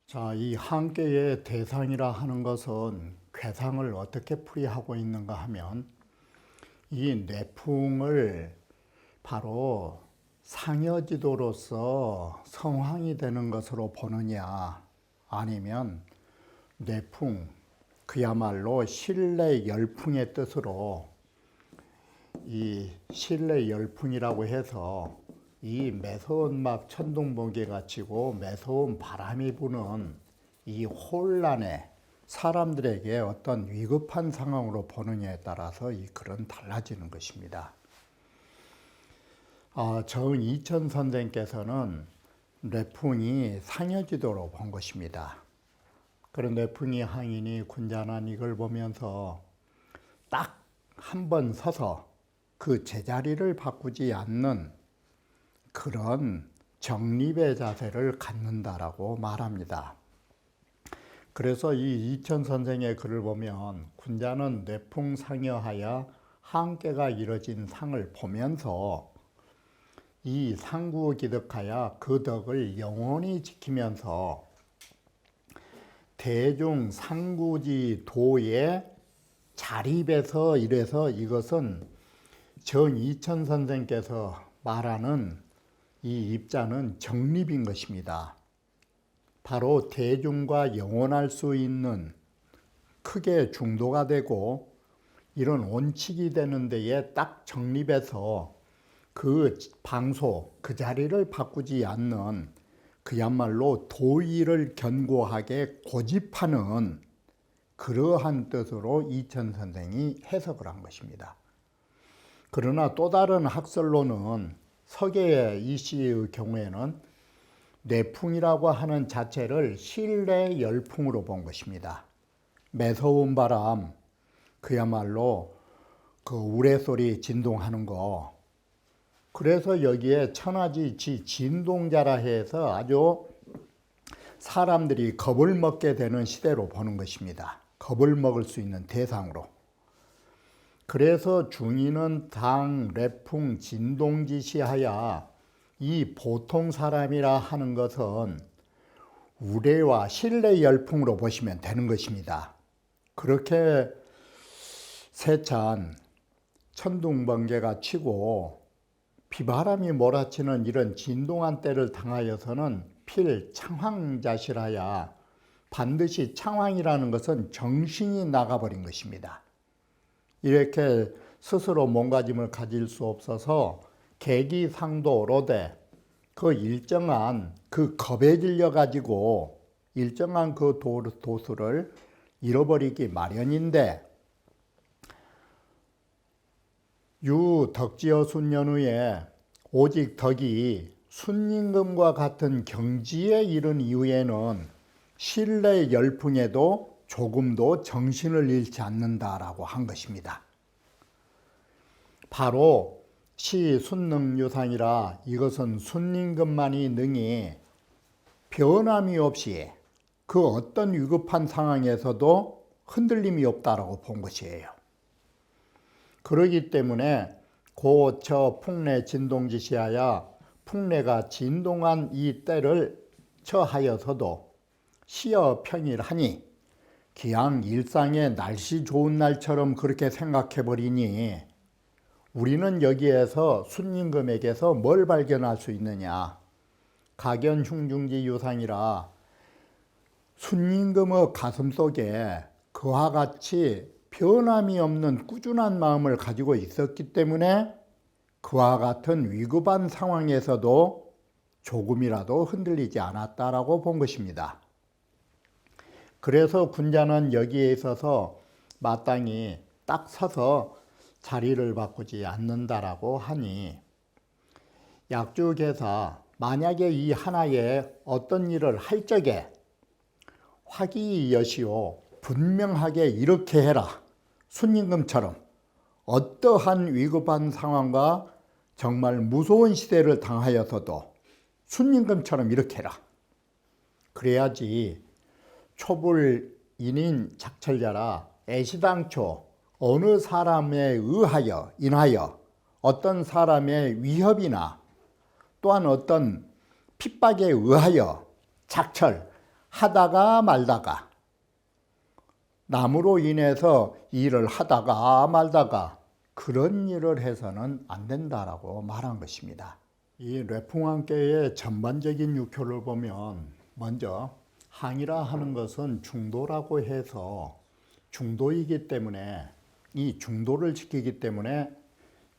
자, 이 한계의 대상이라 하는 것은 괴상을 어떻게 풀이하고 있는가 하면 이 내풍을 바로 상여지도로서 성황이 되는 것으로 보느냐, 아니면 내풍, 그야말로 실내 열풍의 뜻으로 이 실내 열풍이라고 해서 이 매서운 막 천둥번개 같이고 매서운 바람이 부는 이 혼란에 사람들에게 어떤 위급한 상황으로 보느냐에 따라서 이 글은 달라지는 것입니다. 정 이천 선생께서는 내풍이 상여지도로 본 것입니다. 그런 내풍이 항이니 군자난 이걸 보면서 딱 한 번 서서 그 제자리를 바꾸지 않는 그런 정립의 자세를 갖는다라고 말합니다. 그래서 이 이천 선생의 글을 보면 군자는 내풍 상여하여 한계가 이뤄진 상을 보면서 이 상구기득하여 그 덕을 영원히 지키면서 대중 상구지 도에 자립해서 이래서 이것은 정 이천 선생께서 말하는 이 입자는 정립인 것입니다. 바로 대중과 영원할 수 있는 크게 중도가 되고 이런 원칙이 되는 데에 딱 정립해서 그 방소, 그 자리를 바꾸지 않는 그야말로 도의를 견고하게 고집하는 그러한 뜻으로 이천 선생이 해석을 한 것입니다. 그러나 또 다른 학설로는 서계의 이 씨의 경우에는 내풍이라고 하는 자체를 실내 열풍으로 본 것입니다. 매서운 바람, 그야말로 그 우레소리 진동하는 거. 그래서 여기에 천하지 진동자라 해서 아주 사람들이 겁을 먹게 되는 시대로 보는 것입니다. 겁을 먹을 수 있는 대상으로. 그래서 중인은 당, 내풍, 진동지시하여 이 보통 사람이라 하는 것은 우레와 실내 열풍으로 보시면 되는 것입니다. 그렇게 세찬 천둥번개가 치고 비바람이 몰아치는 이런 진동한 때를 당하여서는 필창황자시라야 반드시 창황이라는 것은 정신이 나가버린 것입니다. 이렇게 스스로 몸가짐을 가질 수 없어서 계기상도로되 그 일정한 그 겁에 질려 가지고 일정한 그 도수를 잃어버리기 마련인데 유덕지어 순년후에 오직 덕이 순임금과 같은 경지에 이른 이후에는 실내 열풍에도 조금도 정신을 잃지 않는다라고 한 것입니다. 바로 시 순능유상이라 이것은 순임금만이 능히 변함이 없이 그 어떤 위급한 상황에서도 흔들림이 없다라고 본 것이에요. 그러기 때문에 고처 풍래 진동지시하여 풍래가 진동한 이 때를 처하여서도 시어 평일하니 기양 일상의 날씨 좋은 날처럼 그렇게 생각해버리니 우리는 여기에서 순임금에게서 뭘 발견할 수 있느냐. 각연흉중지 유상이라 순임금의 가슴속에 그와 같이 변함이 없는 꾸준한 마음을 가지고 있었기 때문에 그와 같은 위급한 상황에서도 조금이라도 흔들리지 않았다라고 본 것입니다. 그래서 군자는 여기에 있어서 마땅히 딱 서서 자리를 바꾸지 않는다라고 하니 약주계사 만약에 이 하나의 어떤 일을 할 적에 화기여시오 분명하게 이렇게 해라 순임금처럼 어떠한 위급한 상황과 정말 무서운 시대를 당하여서도 순임금처럼 이렇게 해라. 그래야지 초불인인 작철자라 애시당초 어느 사람에 인하여 어떤 사람의 위협이나 또한 어떤 핍박에 의하여 작철하다가 말다가 남으로 인해서 일을 하다가 말다가 그런 일을 해서는 안 된다라고 말한 것입니다. 이 뇌풍왕계의 전반적인 육효를 보면 먼저 항이라 하는 것은 중도라고 해서 중도이기 때문에 이 중도를 지키기 때문에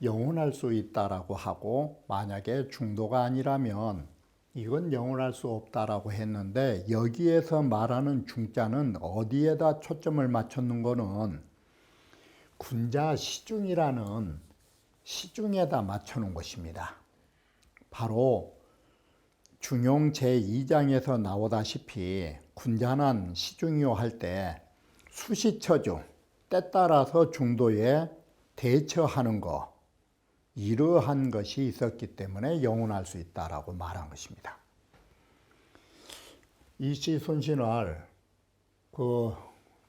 영원할 수 있다라고 하고, 만약에 중도가 아니라면 이건 영원할 수 없다라고 했는데, 여기에서 말하는 중자는 어디에다 초점을 맞췄는 거는 군자 시중이라는 시중에다 맞춰놓은 것입니다. 바로 중용 제2장에서 나오다시피 군자난 시중이요 할 때 수시처중, 때 따라서 중도에 대처하는 거, 이러한 것이 있었기 때문에 영원할 수 있다라고 말한 것입니다. 이시순신을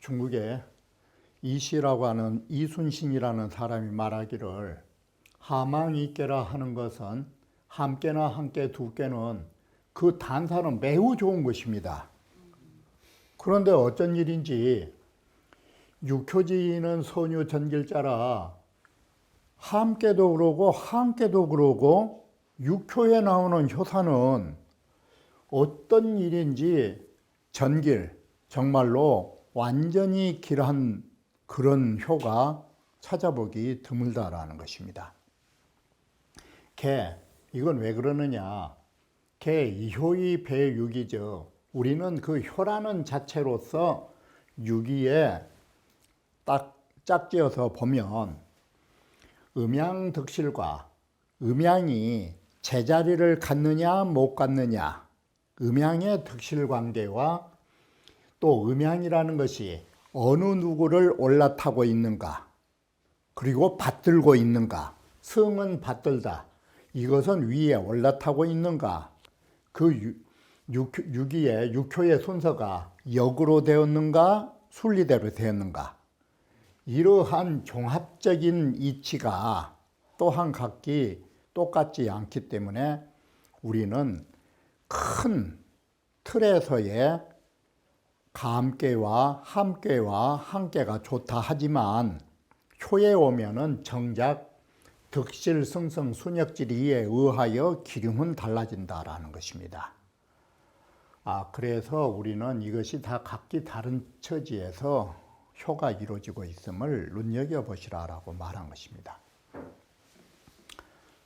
중국에 이시라고 하는 이순신이라는 사람이 말하기를, 하망이께라 하는 것은 함께나 함께 두께는 그 단사는 매우 좋은 것입니다. 그런데 어쩐 일인지 육효지는 선유 전길자라 함께도 그러고 함께도 그러고 육효에 나오는 효사는 어떤 일인지 전길, 정말로 완전히 길한 그런 효가 찾아보기 드물다라는 것입니다. 이건 왜 그러느냐? 이효의 배육이죠. 우리는 그 효라는 자체로서 유기에 딱 짝지어서 보면 음양득실과 음양이 제자리를 갖느냐 못 갖느냐, 음양의 득실관계와 또 음양이라는 것이 어느 누구를 올라타고 있는가, 그리고 받들고 있는가, 성은 받들다, 이것은 위에 올라타고 있는가, 그 육효의 순서가 역으로 되었는가 순리대로 되었는가, 이러한 종합적인 이치가 또한 각기 똑같지 않기 때문에 우리는 큰 틀에서의 감계와 함께가 좋다 하지만 효에 오면은 정작 득실, 승성, 순역지리에 의하여 기름은 달라진다라는 것입니다. 그래서 우리는 이것이 다 각기 다른 처지에서 효가 이루어지고 있음을 눈여겨보시라라고 말한 것입니다.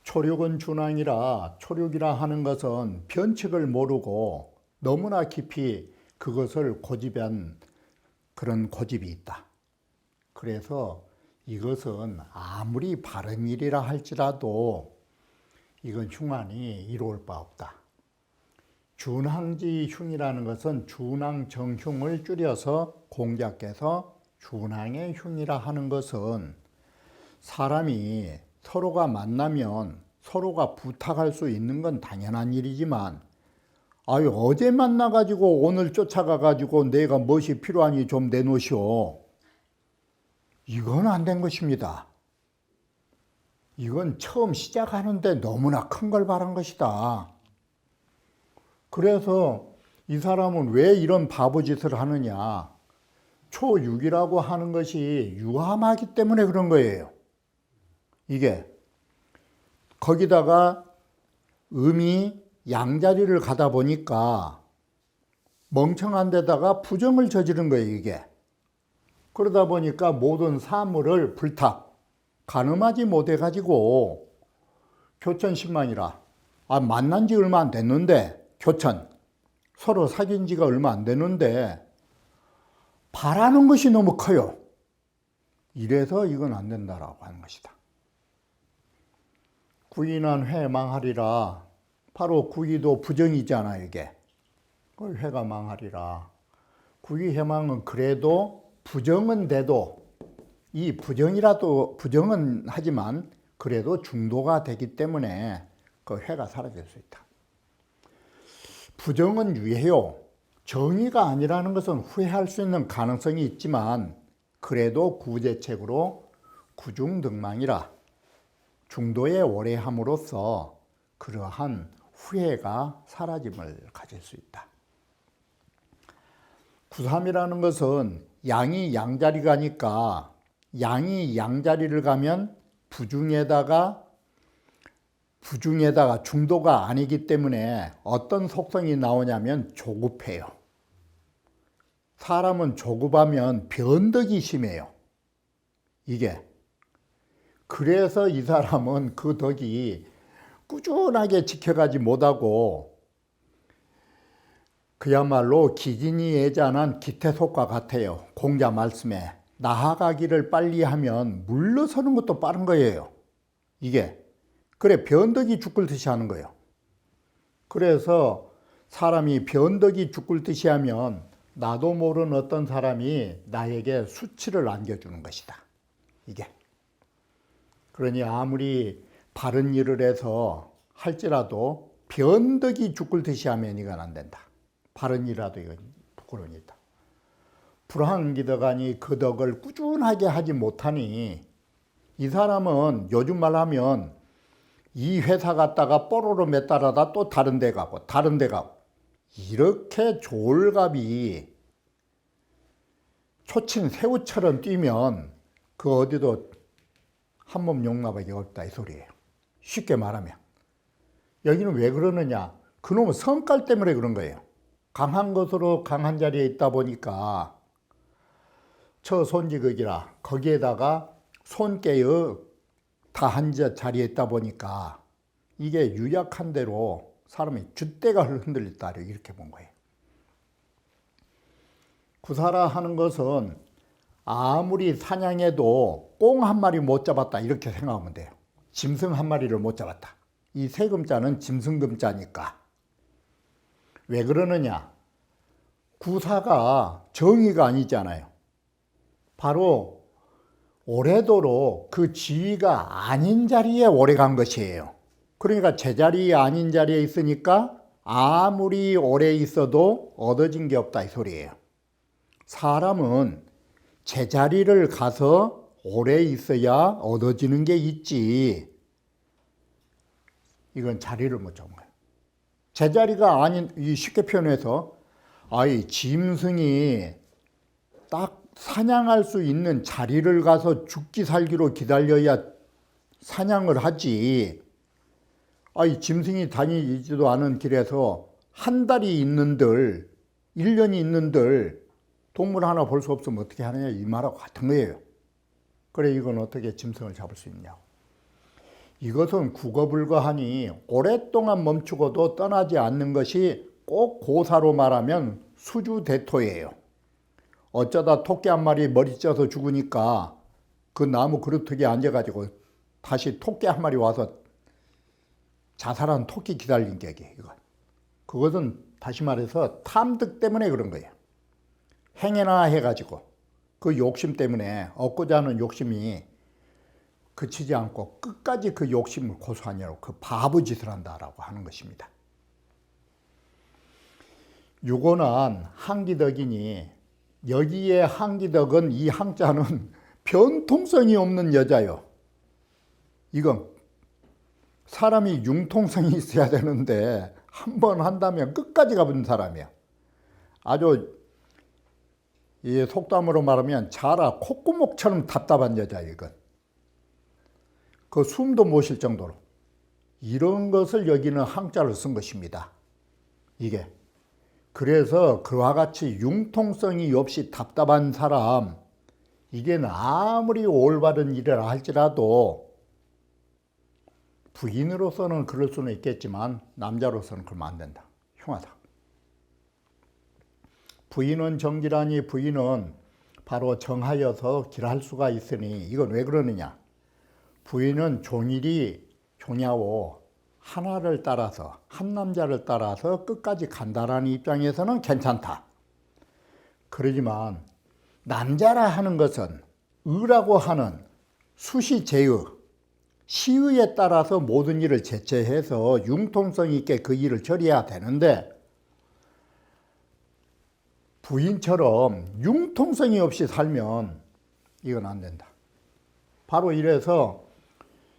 초력은 준왕이라, 초력이라 하는 것은 변칙을 모르고 너무나 깊이 그것을 고집한 그런 고집이 있다. 그래서 이것은 아무리 바른 일이라 할지라도 이건 흉안이 이루어올 바 없다. 준항지 흉이라는 것은 준항정흉을 줄여서 공자께서 준항의 흉이라 하는 것은 사람이 서로가 만나면 서로가 부탁할 수 있는 건 당연한 일이지만, 어제 만나가지고 오늘 쫓아가가지고 내가 무엇이 필요하니 좀 내놓으시오, 이건 안 된 것입니다. 이건 처음 시작하는데 너무나 큰 걸 바란 것이다. 그래서 이 사람은 왜 이런 바보짓을 하느냐? 초육이라고 하는 것이 유함하기 때문에 그런 거예요. 이게 거기다가 음이 양자리를 가다 보니까 멍청한 데다가 부정을 저지른 거예요, 이게. 그러다 보니까 모든 사물을 가늠하지 못해가지고 교천신망이라, 만난 지 얼마 안 됐는데, 서로 사귄 지가 얼마 안 됐는데 바라는 것이 너무 커요. 이래서 이건 안 된다라고 하는 것이다. 구이난 회 망하리라. 바로 구이도 부정이잖아, 이게. 그걸 회가 망하리라. 구이 해망은 그래도 부정은 돼도, 이 부정은 하지만 그래도 중도가 되기 때문에 그 회가 사라질 수 있다. 부정은 유예요. 정의가 아니라는 것은 후회할 수 있는 가능성이 있지만 그래도 구제책으로 구중등망이라 중도에 오래 함으로써 그러한 후회가 사라짐을 가질 수 있다. 구삼이라는 것은 양이 양자리 가니까 양이 양자리를 가면 부중에다가 중도가 아니기 때문에 어떤 속성이 나오냐면 조급해요. 사람은 조급하면 변덕이 심해요. 이게. 그래서 이 사람은 그 덕이 꾸준하게 지켜가지 못하고 그야말로 기진이 예전한 기태속과 같아요. 공자 말씀에 나아가기를 빨리 하면 물러서는 것도 빠른 거예요. 이게. 그래 변덕이 죽을 듯이 하는 거예요. 그래서 사람이 변덕이 죽을 듯이 하면 나도 모르는 어떤 사람이 나에게 수치를 안겨주는 것이다. 이게. 그러니 아무리 바른 일을 해서 할지라도 변덕이 죽을 듯이 하면 이건 안 된다. 바른 일이라도 이건 부끄러우니다. 불황기덕하니 그 덕을 꾸준하게 하지 못하니 이 사람은 요즘 말하면 이 회사 갔다가 뽀로로 몇 달 하다 또 다른 데 가고 다른 데 가고 이렇게 졸갑이 초친 새우처럼 뛰면 그 어디도 한 몸 용납하기 어렵다 이 소리예요. 쉽게 말하면. 여기는 왜 그러느냐. 그놈의 성깔 때문에 그런 거예요. 강한 것으로 강한 자리에 있다 보니까 저 손지극이라 거기에다가 손깨의 다한 자리에 있다 보니까 이게 유약한 대로 사람이 줏대가 흔들렸다 이렇게 본 거예요. 구사라 하는 것은 아무리 사냥해도 꽁 한 마리 못 잡았다 이렇게 생각하면 돼요. 짐승 한 마리를 못 잡았다. 이 세금자는 짐승금자니까. 왜 그러느냐? 구사가 정의가 아니잖아요. 바로 오래도록 그 지위가 아닌 자리에 오래 간 것이에요. 그러니까 제자리 아닌 자리에 있으니까 아무리 오래 있어도 얻어진 게 없다 이 소리예요. 사람은 제자리를 가서 오래 있어야 얻어지는 게 있지. 이건 자리를 못 잡은 거예요. 제자리가 아닌, 쉽게 표현해서 짐승이 딱 사냥할 수 있는 자리를 가서 죽기 살기로 기다려야 사냥을 하지. 짐승이 다니지도 않은 길에서 한 달이 있는들 1년이 있는들 동물 하나 볼 수 없으면 어떻게 하느냐 이 말하고 같은 거예요. 그래 이건 어떻게 짐승을 잡을 수 있냐고. 이것은 국어불가하니 오랫동안 멈추고도 떠나지 않는 것이 꼭 고사로 말하면 수주대토예요. 어쩌다 토끼 한 마리 머리 쪄서 죽으니까 그 나무 그루터기에 앉아가지고 다시 토끼 한 마리 와서 자살한 토끼 기다린 격이에요. 그것은 다시 말해서 탐득 때문에 그런 거예요. 행해나 해가지고 그 욕심 때문에 얻고자 하는 욕심이 그치지 않고 끝까지 그 욕심을 고수하냐고 그 바보짓을 한다라고 하는 것입니다. 유고는 항기덕이니 여기에 항기덕은 이 항자는 변통성이 없는 여자요. 이건 사람이 융통성이 있어야 되는데 한 번 한다면 끝까지 가본 사람이야. 아주 이 속담으로 말하면 자라 콧구멍처럼 답답한 여자 이건. 그 숨도 못 쉴 정도로 이런 것을 여기는 항자를 쓴 것입니다. 이게 그래서 그와 같이 융통성이 없이 답답한 사람 이게 아무리 올바른 일을 할지라도 부인으로서는 그럴 수는 있겠지만 남자로서는 그러면 안 된다. 흉하다. 부인은 정기라니 부인은 바로 정하여서 길할 수가 있으니 이건 왜 그러느냐. 부인은 종일이 종야오 하나를 따라서 한 남자를 따라서 끝까지 간다라는 입장에서는 괜찮다. 그러지만 남자라 하는 것은 의라고 하는 수시 제의 시의에 따라서 모든 일을 제쳐해서 융통성 있게 그 일을 처리해야 되는데 부인처럼 융통성이 없이 살면 이건 안 된다. 바로 이래서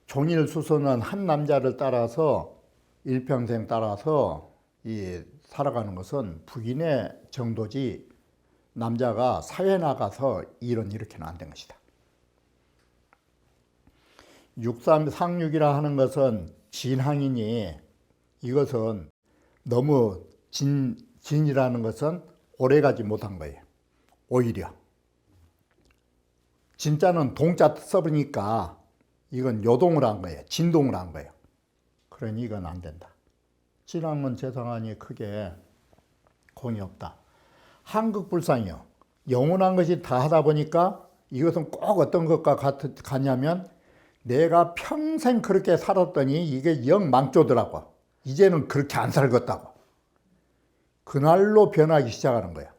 종일수선은 한 남자를 따라서 일평생 따라서 살아가는 것은 부인의 정도지 남자가 사회 나가서 일은 이렇게는 안 된 것이다. 63상육이라 하는 것은 진항이니 이것은 너무 진이라는 것은 오래가지 못한 거예요. 오히려 진짜는 동자 써보니까 이건 요동을 한 거예요. 진동을 한 거예요. 그러니 이건 안 된다. 진항은 재상하니 크게 공이 없다. 한국불상이요. 영원한 것이 다 하다 보니까 이것은 꼭 어떤 것과 같냐면 내가 평생 그렇게 살았더니 이게 영 망조더라고. 이제는 그렇게 안 살겠다고. 그날로 변하기 시작하는 거야.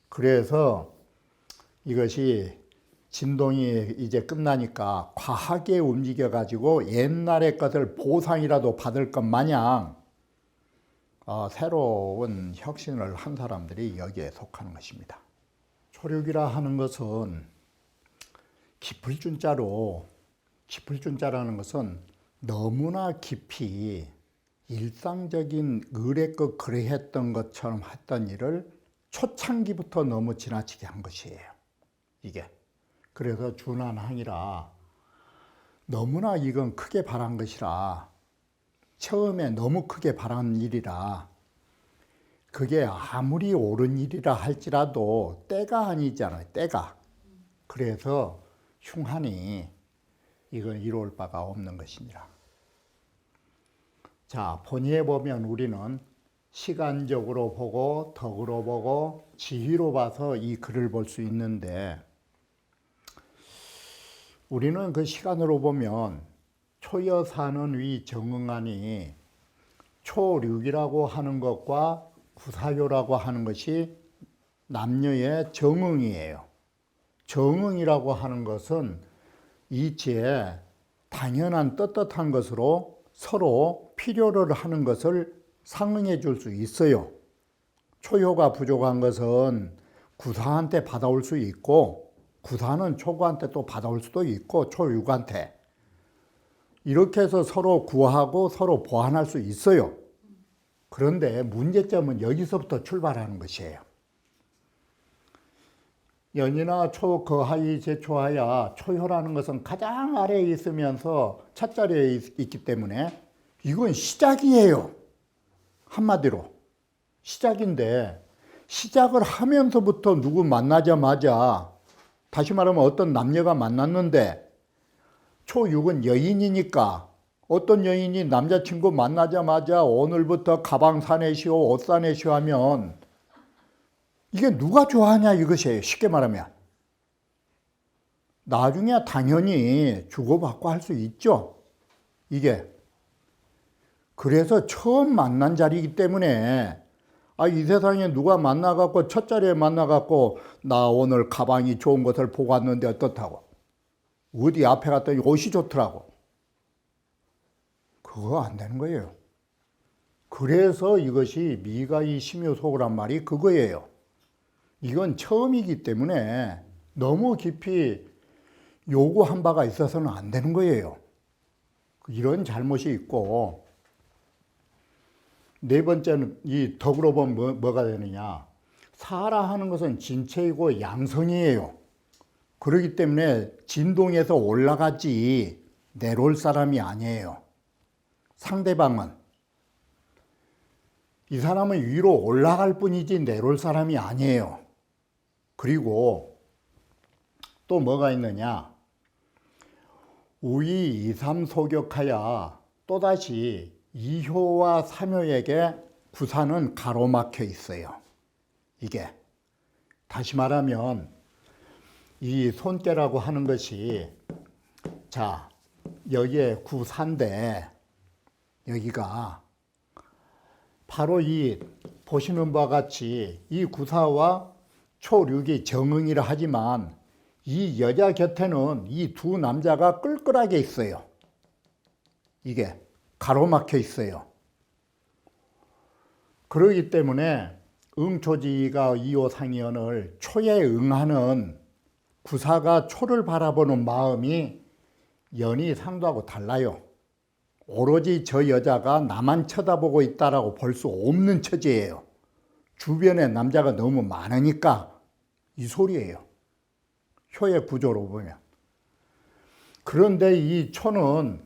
그래서 이것이 진동이 이제 끝나니까 과하게 움직여가지고 옛날의 것을 보상이라도 받을 것 마냥 새로운 혁신을 한 사람들이 여기에 속하는 것입니다. 초륙이라 하는 것은 깊을 준자라는 것은 너무나 깊이 일상적인 의례껏 그래했던 것처럼 했던 일을 초창기부터 너무 지나치게 한 것이에요. 이게. 그래서 준한항이라 너무나 이건 크게 바란 것이라 처음에 너무 크게 바란 일이라 그게 아무리 옳은 일이라 할지라도 때가 아니잖아요. 때가. 그래서 흉하니 이건 이로울 바가 없는 것이니라. 자, 본의에 보면 우리는 시간적으로 보고 덕으로 보고 지휘로 봐서 이 글을 볼 수 있는데 우리는 그 시간으로 보면 초여사는 위 정응하니 초륙이라고 하는 것과 구사요라고 하는 것이 남녀의 정응이에요. 정응이라고 하는 것은 이치에 당연한 떳떳한 것으로 서로 필요를 하는 것을 상응해 줄 수 있어요. 초효가 부족한 것은 구사한테 받아올 수 있고 구사는 초구한테 또 받아올 수도 있고 초육한테 이렇게 해서 서로 구하고 서로 보완할 수 있어요. 그런데 문제점은 여기서부터 출발하는 것이에요. 연이나 초, 거하이, 제초하야 초효라는 것은 가장 아래에 있으면서 첫 자리에 있기 때문에 이건 시작이에요. 한마디로 시작인데 시작을 하면서부터 누구 만나자마자 다시 말하면 어떤 남녀가 만났는데 초6은 여인이니까 어떤 여인이 남자친구 만나자마자 오늘부터 가방 사내시오 옷 사내시오 하면 이게 누가 좋아하냐 이것이에요. 쉽게 말하면 나중에 당연히 주고받고 할 수 있죠. 이게 그래서 처음 만난 자리이기 때문에 이 세상에 누가 만나갖고 첫 자리에 만나갖고 나 오늘 가방이 좋은 것을 보고 왔는데 어떻다고 어디 앞에 갔더니 옷이 좋더라고. 그거 안 되는 거예요. 그래서 이것이 미가이 심요소고란 말이 그거예요. 이건 처음이기 때문에 너무 깊이 요구한 바가 있어서는 안 되는 거예요. 이런 잘못이 있고 네 번째는 이 덕으로 보면 뭐가 되느냐. 사라 하는 것은 진체이고 양성이에요. 그렇기 때문에 진동에서 올라가지 내려올 사람이 아니에요. 상대방은 이 사람은 위로 올라갈 뿐이지 내려올 사람이 아니에요. 그리고 또 뭐가 있느냐. 우이 이삼 소격하야 또다시 이효와 삼효에게 구사는 가로막혀 있어요. 이게 다시 말하면 이 손께라고 하는 것이 자 여기에 구사인데 여기가 바로 이 보시는 바와 같이 이 구사와 초륙이 정응이라 하지만 이 여자 곁에는 이 두 남자가 끌끌하게 있어요. 이게 가로막혀 있어요. 그러기 때문에 응초지가 이호상이언을 초에 응하는 구사가 초를 바라보는 마음이 연이 상도하고 달라요. 오로지 저 여자가 나만 쳐다보고 있다라고 볼 수 없는 처지예요. 주변에 남자가 너무 많으니까 이 소리예요. 효의 구조로 보면. 그런데 이 초는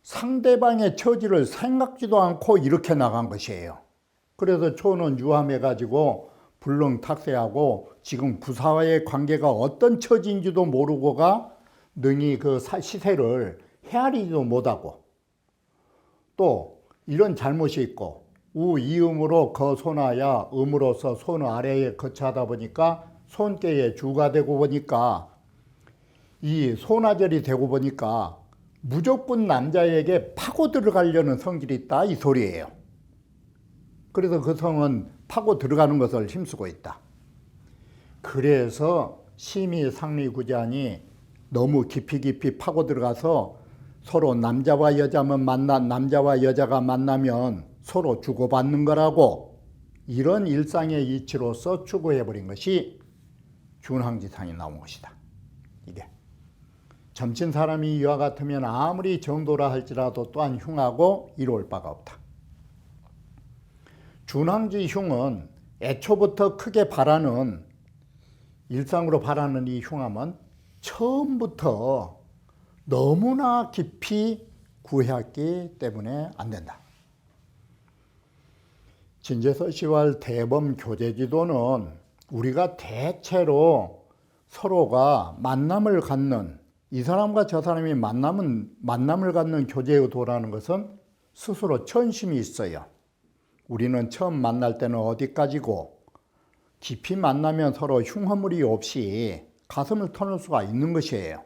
상대방의 처지를 생각지도 않고 이렇게 나간 것이에요. 그래서 초는 유함해가지고 불능탁세하고 지금 구사와의 관계가 어떤 처지인지도 모르고가 능히 그 시세를 헤아리지도 못하고 또 이런 잘못이 있고 우이음으로 거손하야 음으로서 손 아래에 거처하다 보니까 손께의 주가 되고 보니까 이 손아절이 되고 보니까 무조건 남자에게 파고 들어가려는 성질이 있다 이 소리예요. 그래서 그 성은 파고 들어가는 것을 힘쓰고 있다. 그래서 심의상리구자니 너무 깊이 파고 들어가서 서로 남자와 여자가 만나면 서로 주고받는 거라고 이런 일상의 이치로서 추구해버린 것이 준항지상이 나온 것이다. 이게 점친 사람이 이와 같으면 아무리 정도라 할지라도 또한 흉하고 이로울 바가 없다. 준항지 흉은 애초부터 크게 바라는 일상으로 바라는 이 흉함은 처음부터 너무나 깊이 구해왔기 때문에 안 된다. 진제서시왈 대범 교제지도는 우리가 대체로 서로가 만남을 갖는 이 사람과 저 사람이 만남을 갖는 교제의 도라는 것은 스스로 천심이 있어요. 우리는 처음 만날 때는 어디까지고 깊이 만나면 서로 흉허물이 없이 가슴을 터놓을 수가 있는 것이에요.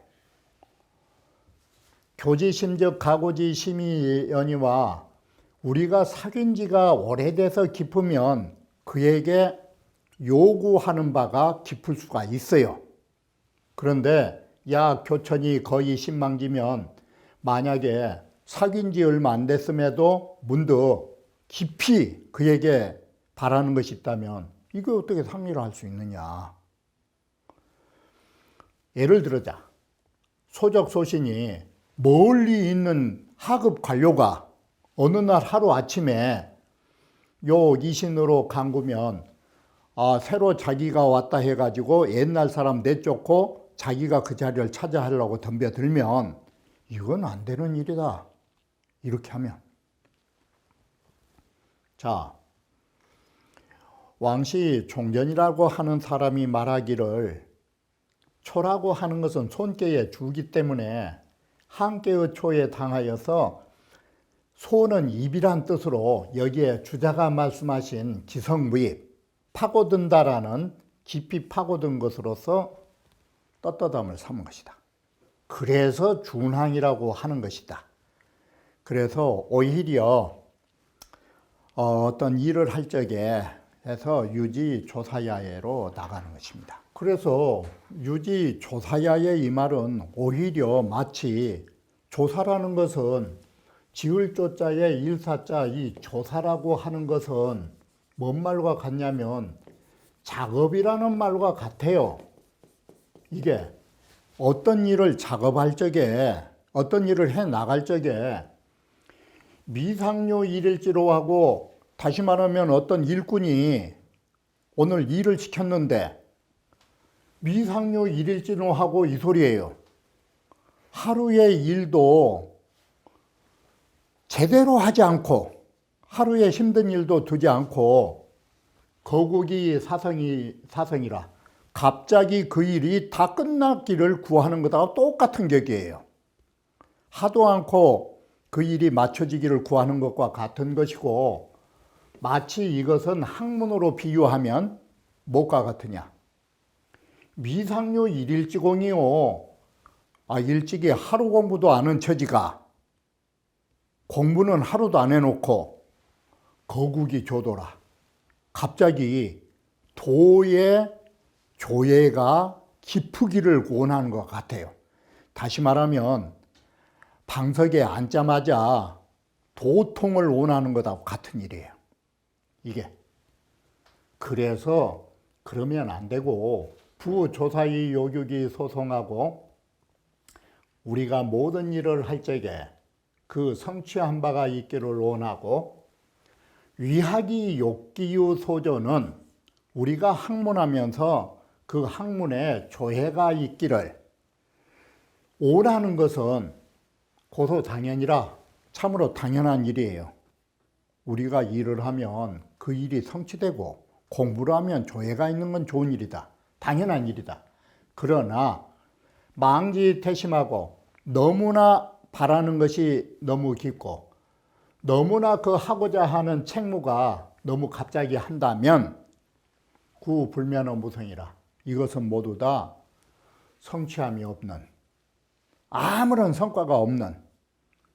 교지심적 가고지 심의연이와 우리가 사귄 지가 오래돼서 깊으면 그에게 요구하는 바가 깊을 수가 있어요. 그런데 야 교천이 거의 신망지면 만약에 사귄 지 얼마 안 됐음에도 문득 깊이 그에게 바라는 것이 있다면 이거 어떻게 상리를 할 수 있느냐. 예를 들어자 소적소신이 멀리 있는 하급 관료가 어느 날 하루 아침에 요 이신으로 간구면 새로 자기가 왔다 해가지고 옛날 사람 내쫓고 자기가 그 자리를 차지하려고 덤벼들면 이건 안 되는 일이다. 이렇게 하면 자 왕시 종전이라고 하는 사람이 말하기를 초라고 하는 것은 손께의 주기 때문에 한께의 초에 당하여서 소는 입이란 뜻으로 여기에 주자가 말씀하신 기성무입 파고든다라는 깊이 파고든 것으로서 떳떳함을 삼은 것이다. 그래서 준항이라고 하는 것이다. 그래서 오히려 어떤 일을 할 적에 해서 유지조사야예로 나가는 것입니다. 그래서 유지조사야예 이 말은 오히려 마치 조사라는 것은 지을 조자에 일사자 이 조사라고 하는 것은 뭔 말과 같냐면 작업이라는 말과 같아요. 이게 어떤 일을 작업할 적에 어떤 일을 해 나갈 적에 미상료 일일지로 하고 다시 말하면 어떤 일꾼이 오늘 일을 시켰는데 미상료 일일지로 하고 이 소리예요. 하루의 일도 제대로 하지 않고 하루의 힘든 일도 두지 않고 거국이 사성이라 갑자기 그 일이 다 끝났기를 구하는 것하고 똑같은 격이에요. 하도 않고 그 일이 맞춰지기를 구하는 것과 같은 것이고 마치 이것은 학문으로 비유하면 뭐가 같으냐. 미상료 일일지공이요. 일찍이 하루 공부도 안 한 처지가 공부는 하루도 안 해놓고 거국이 조도라. 갑자기 도의 조예가 기쁘기를 원하는 것 같아요. 다시 말하면 방석에 앉자마자 도통을 원하는 것하고 같은 일이에요. 이게. 그래서 그러면 안 되고 부조사의 요격이 소송하고 우리가 모든 일을 할 적에 그 성취한 바가 있기를 원하고 위하기 욕기유 소조는 우리가 학문하면서 그 학문에 조회가 있기를 오라는 것은 고소당연이라 참으로 당연한 일이에요. 우리가 일을 하면 그 일이 성취되고 공부를 하면 조회가 있는 건 좋은 일이다. 당연한 일이다. 그러나 망지퇴심하고 너무나 바라는 것이 너무 깊고 너무나 그 하고자 하는 책무가 너무 갑자기 한다면 구불면허 무성이라 이것은 모두 다 성취함이 없는 아무런 성과가 없는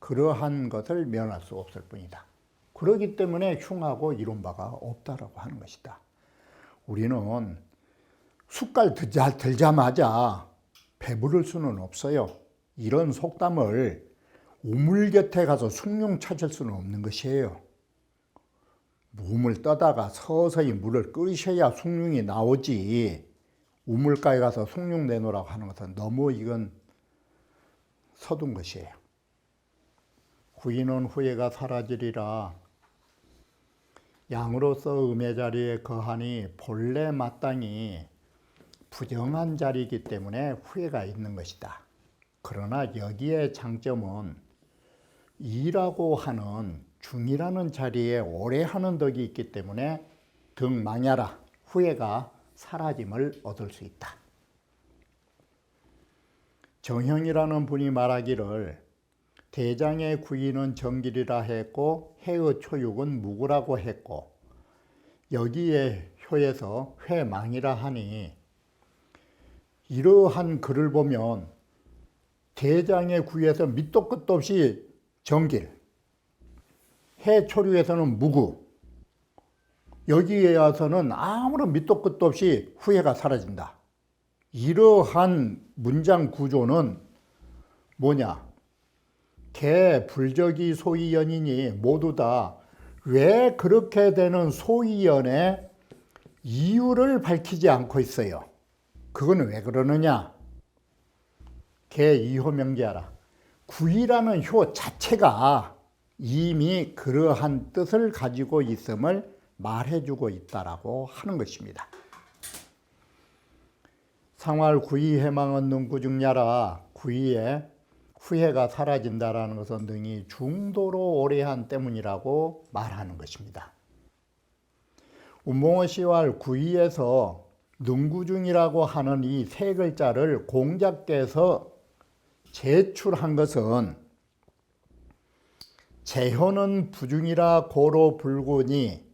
그러한 것을 면할 수 없을 뿐이다. 그렇기 때문에 흉하고 이룬 바가 없다라고 하는 것이다. 우리는 숟갈 들자마자 배부를 수는 없어요. 이런 속담을 우물 곁에 가서 숭늉 찾을 수는 없는 것이에요. 우물 떠다가 서서히 물을 끓이셔야 숭늉이 나오지 우물가에 가서 숭늉 내놓으라고 하는 것은 너무 이건 서둔 것이에요. 후인은 후회가 사라지리라. 양으로서 음의 자리에 거하니 본래 마땅히 부정한 자리이기 때문에 후회가 있는 것이다. 그러나 여기에 장점은 이라고 하는 중이라는 자리에 오래 하는 덕이 있기 때문에 등 망야라 후회가 사라짐을 얻을 수 있다. 정형이라는 분이 말하기를 대장의 구이는 정길이라 했고 해의 초육은 무구라고 했고 여기에 효에서 회망이라 하니 이러한 글을 보면 대장의 구에서 밑도 끝도 없이 정길, 해초류에서는 무구, 여기에 와서는 아무런 밑도 끝도 없이 후회가 사라진다. 이러한 문장 구조는 뭐냐? 개, 불적이 소이연이니 모두 다 왜 그렇게 되는 소이연의 이유를 밝히지 않고 있어요. 그거는 왜 그러느냐? 개 이효 명기하라. 구이라는 효 자체가 이미 그러한 뜻을 가지고 있음을 말해주고 있다라고 하는 것입니다. 상활 구이 해망 얻는 구중야라. 구이에 후회가 사라진다라는 것은 등이 중도로 오래한 때문이라고 말하는 것입니다. 운봉어 시왈 구이에서 능구중이라고 하는 이 세 글자를 공자께서 제출한 것은 재효는 부중이라 고로 불구니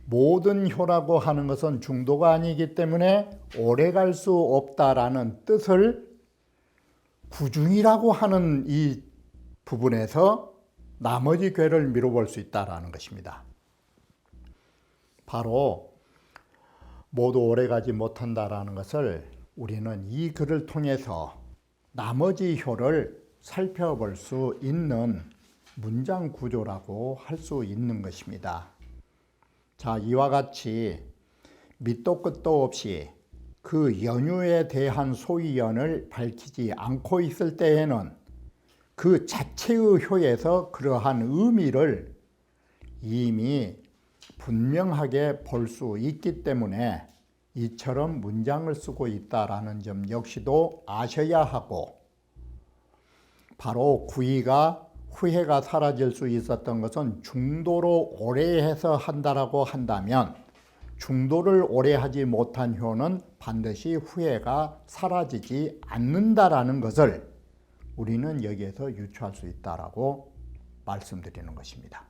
모든 효라고 하는 것은 중도가 아니기 때문에 오래 갈 수 없다라는 뜻을 구중이라고 하는 이 부분에서 나머지 괴를 미뤄볼 수 있다라는 것입니다. 바로 모두 오래가지 못한다라는 것을 우리는 이 글을 통해서 나머지 효를 살펴볼 수 있는 문장 구조라고 할 수 있는 것입니다. 자, 이와 같이 밑도 끝도 없이 그 연유에 대한 소위연을 밝히지 않고 있을 때에는 그 자체의 효에서 그러한 의미를 이미 분명하게 볼 수 있기 때문에 이처럼 문장을 쓰고 있다라는 점 역시도 아셔야 하고, 바로 구이가 후회가 사라질 수 있었던 것은 중도로 오래 해서 한다라고 한다면 중도를 오래 하지 못한 효는 반드시 후회가 사라지지 않는다라는 것을 우리는 여기에서 유추할 수 있다라고 말씀드리는 것입니다.